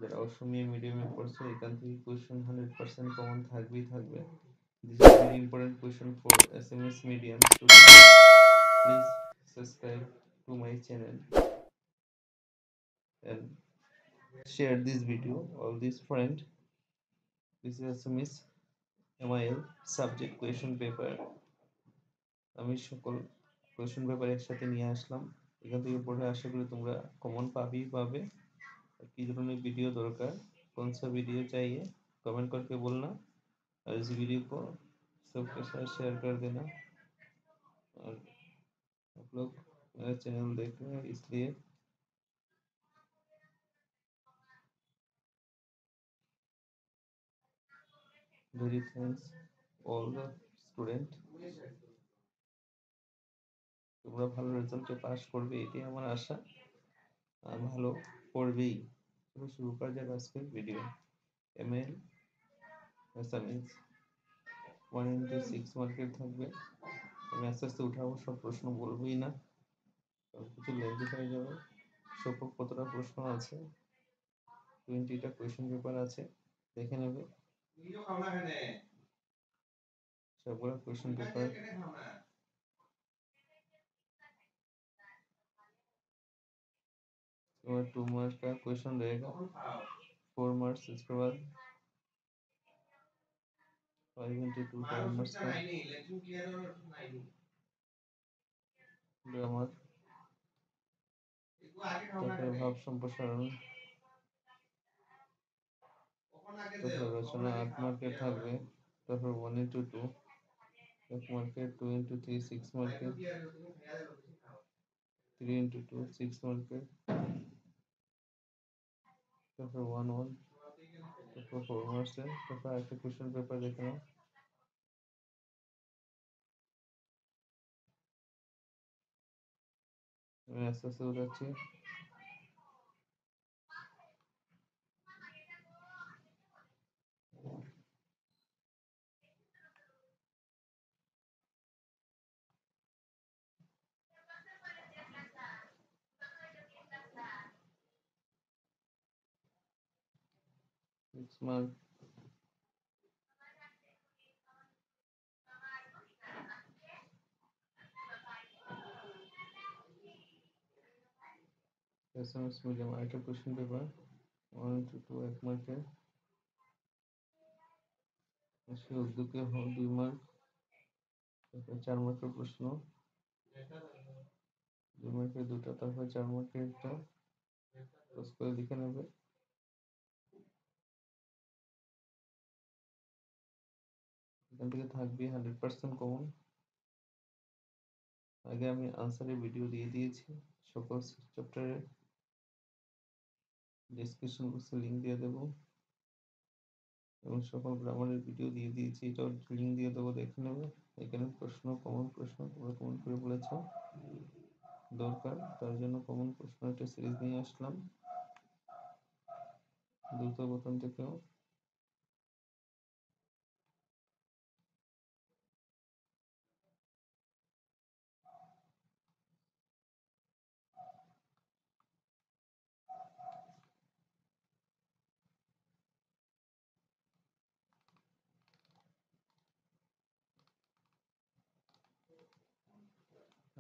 যারা অসমীয়া মিডিয়ামে পড়ছো এখান থেকে কোয়েশ্চেন 100% কমন থাকবেই থাকবে। This is very important question for SMS medium students. Please subscribe to my channel and share this video all these friend. This is SMS MIL subject question paper. আমি সকল question paper একসাথে নিয়ে আসলাম। এখান থেকে পড়ে আশা করি তোমরা কমন পাবে। की ধরনের वीडियो दरकार, कौन सा वीडियो चाहिए कमेंट करके बोलना और इस वीडियो को सबके साथ शेयर कर देना। और आप लोग मेरा चैनल देख रहे हैं इसलिए very thanks all the student. তোমরা ভালো রেজাল্টে পাস করবে এটাই আমার আশা, আর ভালো পড়বেই। চলো শুরু করা যাক আজকের ভিডিও। এমএল অ্যাসাইনমেন্টস 1 into 6 মার্কের থাকবে। আমি আস্তে আস্তে উঠাবো, সব প্রশ্ন বলবোই না, কারণ কিছু লেন্দি হয়ে যাবে। সকল কতটা প্রশ্ন আছে, 20টা কোয়েশ্চেন পেপার আছে, দেখে নেবে সবগুলো কোয়েশ্চেন पेपर। और 2 मार्क्स का क्वेश्चन रहेगा, 4 मार्क्स इसके बाद 5 into 2 5 मार्क्स का ग्रामर, তারপরে ভাব সম্প্রসারণ, তারপরে রচনা 8 মার্কের থাকবে, তারপর 1 into 2 1 মার্কের, 2 into 3 6 মার্কের, 3 into 2 6 মার্কের, তারপর 1 1, তারপর 4 মার্কসের, তারপর একটা কোয়েশ্চেন পেপার দেখে নাও। আমি আস্তে আস্তে উঠাচ্ছি। Six mark, SMS মিডিয়াম আরেকটা কোয়েশ্চেন পেপার 1 into 2 1 মার্কের, সে উদ্যোগে 2 মার্ক, তারপর 4 মার্কের প্রশ্ন, 2 মার্কের দুটো, তারপর 4 মার্কের একটা, পোজ করে লিখে নেবে। এখান থেকে থাকবে 100% কমন। আগে আমি আনসারের ভিডিও দিয়ে দিয়েছি, সকল চ্যাপ্টারের ডেসক্রিপশন বক্সে লিঙ্ক দিয়ে দেবো, এবং সকল গ্রামারের ভিডিও দিয়ে দিয়েছি, এটাও লিঙ্ক দিয়ে দেবো, দেখে নেবে। এখানে প্রশ্ন কমন প্রশ্ন তোমরা কমন করে বলেছ দরকার, তার জন্য কমন প্রশ্ন একটা সিরিজ নিয়ে আসলাম। দ্রুত বোতাম থেকেও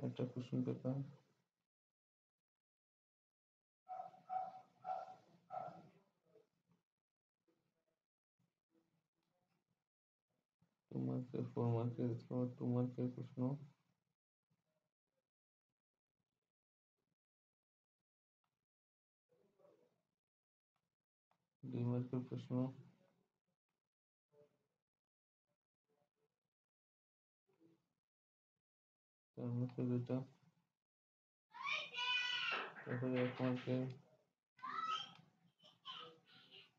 একটা কোশ্চেন পেপার, टू मार्केर 4 मार्केर, 2 मार्केर प्रश्न, দুই মার্কের প্রশ্ন, চার মার্কের দুটা, তারপরে 1 মার্কের,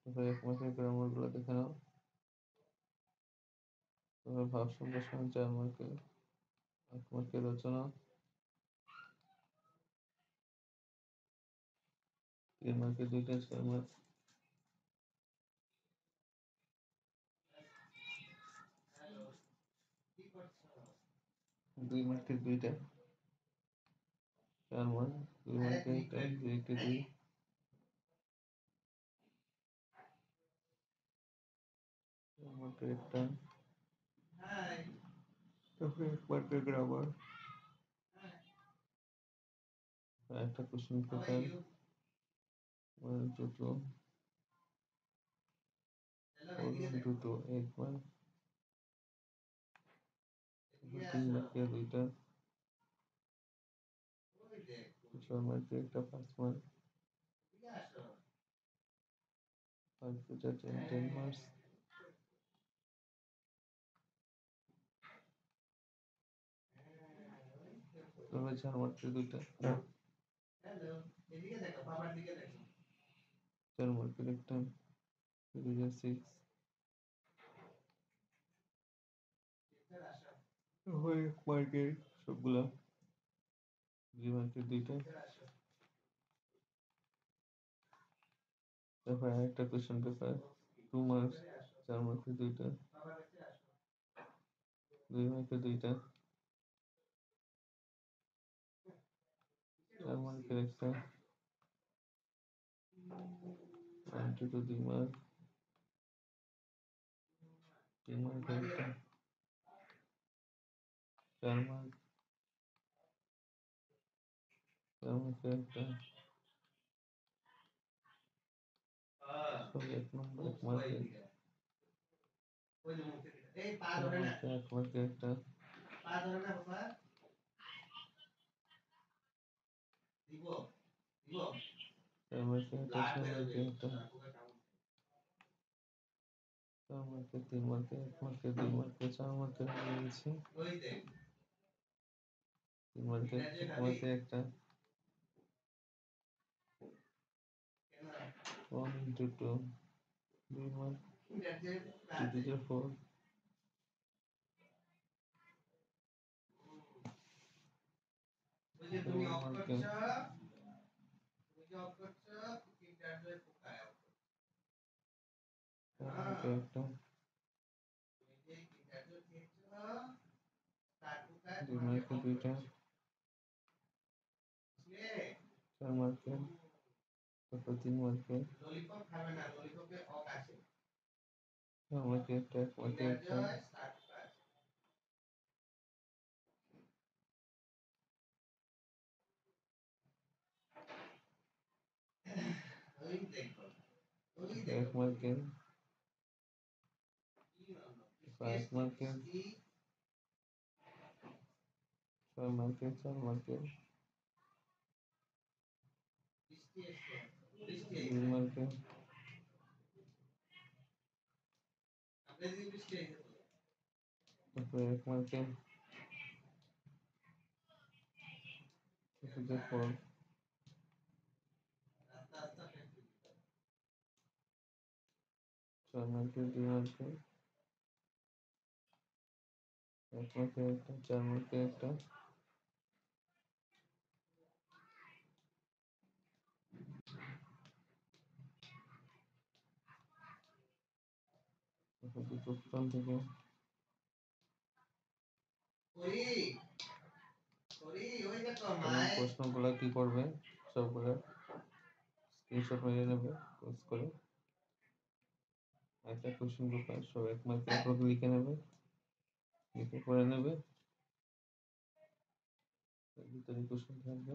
তারপরে 1 মার্কের গ্রামার গুলো দেখে নাও, তারপরে ভাব সম্প্রসারণ 4 মার্কের, 1 মার্কের রচনা, 3 মার্কের দুইটা, 4 মার্ক, 2 মার্কের দুইটা, 4 মার্ক, 2 মার্কের একটা, 2 একটা 2, মাত্র একটা, তারপরে এক মার্কের গ্রামার, একটা কোশ্চেন পেপার, দুটো, দুটো এক মার্ক, 3 মার্কের দুইটা, 6 মার্কের একটা 5 মার্ক, 5 দুটা 10 মার্কস, তারপরে 4 মার্কের দুইটা, 4 মার্কের একটা, 6, তারপরে 1 মার্কের সবগুলা, 2 মার্কের দুইটা, তারপরে আরেকটা কোশ্চেন পেপার 2 মার্কস, 4 মার্কের দুইটা, 2 মার্কের দুইটা, 4 মার্কের একটা, 1 2 2 মার্ক, 3 মার্কের একটা, 4 মার্ক, 4 মার্কের একটা, সব 1 নম্বর 1 মার্কের, 4 মার্কের 1 মার্কের একটা, 4 মার্কের একটা, 6 মার্কের একটা, 4 মার্কের 3 মার্কের 1 মার্কের 2 মার্কের 4 মার্কের হয়ে গেছে, 3 মার্কের 1 মার্কের একটা, 1 into 2, 2 মার্ক, 2 to the 4, 1 মার্কের, 4 মার্কের একটা, 2 মার্কের দুইটা, 4 মার্কের, তারপর 3 মার্কের, 4 মার্কের একটা, 1 মার্কের একটা, তারপর 1 মার্কের, 5 মার্কের, 6 মার্কের, 4 মার্কের, 2 মার্কের, তারপর 1 মার্কের, 2 to the 4, 6 মার্কের, 2 মার্কের, 1 মার্কের একটা, 4 মার্কের একটা, তারপর দুটো প্রথম থেকে, এবং প্রশ্নগুলো কি করবে সবগুলো স্ক্রিনশট মেরে নেবে পোস্ট করে, একটা কোশ্চেন পেপার সব 1 মার্কের উপর লিখে নেবে, লিখে করে নেবে, এর ভিতরে কোশ্চেন থাকবে,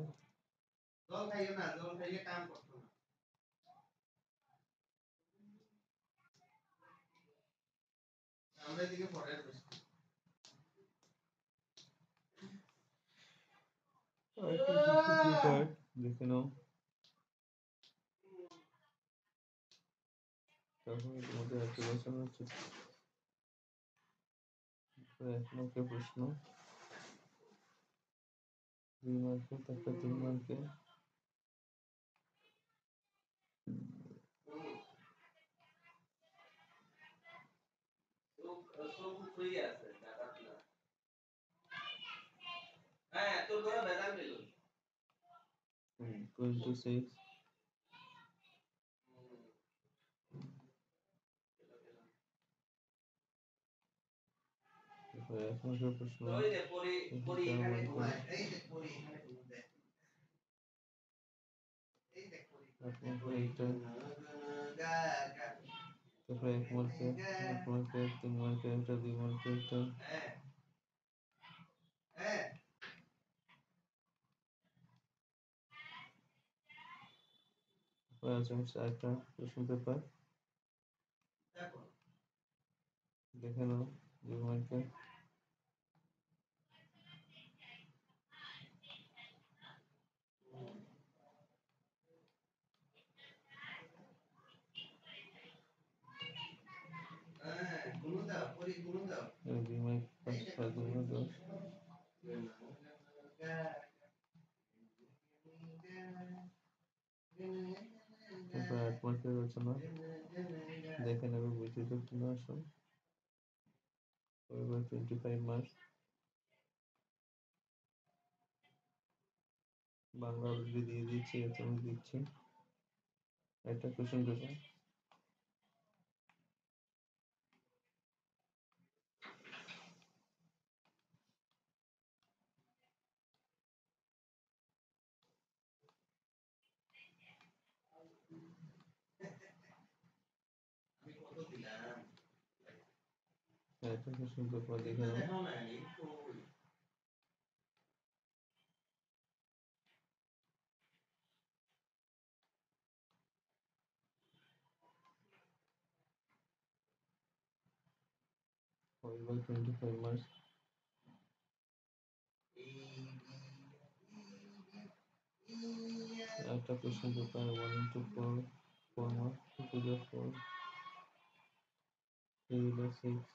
একটা কোশ্চেন পেপার দেখে নাও, তারপরে তোমাদের একটা কোশ্চেন হচ্ছে 1 মার্কের প্রশ্ন, 2 মার্কের, তারপর 3 মার্কের, টু ইন্টু 6, তারপরে 1 মার্কের প্রশ্ন, 4 মার্কের, 8 মার্কের একটা, তারপরে 1 মার্কের, 3 মার্কের একটা, 2 মার্কের একটা, আছে একটা কোশ্চেন পেপার, দেখে নাও 2 মার্কের। দুই মার্ক 5 6 2 10। তারপরে 8 মার্কের রচনা দেখে নেবে বুঝতে কিনা আসুন। 25 মার্কস। বাংলা অলরেডি দিয়ে দিচ্ছি, এটা আমি দিচ্ছি একটা কোশ্চেন পেপার। একটা কোশ্চেন পেপার দেখে নাও। Followed by 25 marks. একটা question paper 1 into 4, 4 marks, 2 to the 4, 3 to the 6.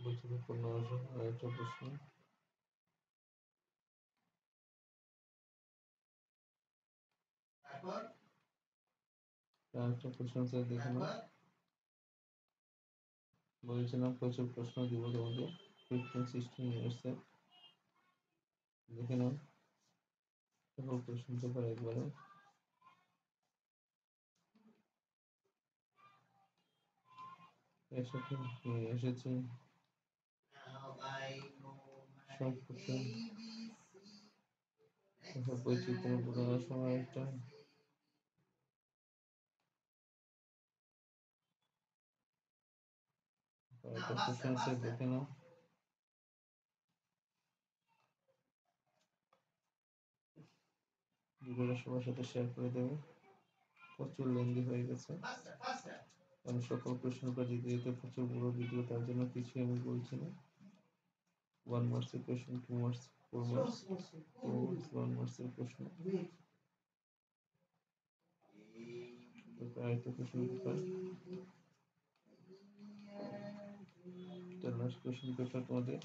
বুঝতে পূর্ণ আসুন। আরেকটা প্রশ্ন, আরেকটা কোশ্চেন স্যার দেখে নাও। বলেছিলাম প্রচুর প্রশ্ন দিব তোমাকে 15-16 মিনিটসে। দেখে নাও সকল কোশ্চেন পেপার একবারে। একসাথে নিয়ে এসেছি সব কিছু। বৈচিত্র্য বোঝানোর সময় একটা কোশ্চেন স্যার দেখে নাও। ভিডিওটা সবার সাথে শেয়ার করে দেবে, প্রচুর লেন্দি হয়ে গেছে। আমি সকল প্রশ্ন দিতে দিতে প্রচুর বড় ভিডিও, তার জন্য কিছু আমি বলছি না। 1 marks এর question, 2 marks, 4 marks, 2 marks, 1 marks এর প্রশ্ন। আরেকটা question paper, last question paper তোমাদের।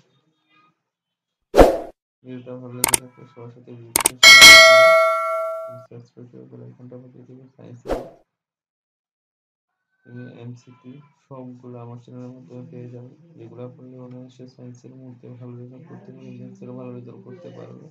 ভিডিওটা ভালো লাগে থাকলে সবার সাথে ভিডিওটা শেয়ার করে দেবে, সাবস্ক্রাইব করে বেল আইকনটা বাজিয়ে দেবে। সায়েন্সের তুমি এমসিকিউ সবগুলো আমার চ্যানেলের মধ্যে পেয়ে যাবে, যেগুলো পড়লে অনায়াসে সায়েন্সের মধ্যে ভালো রেজাল্ট করতে পারবে, ম্যাথসেরও ভালো রেজাল্ট করতে পারবে।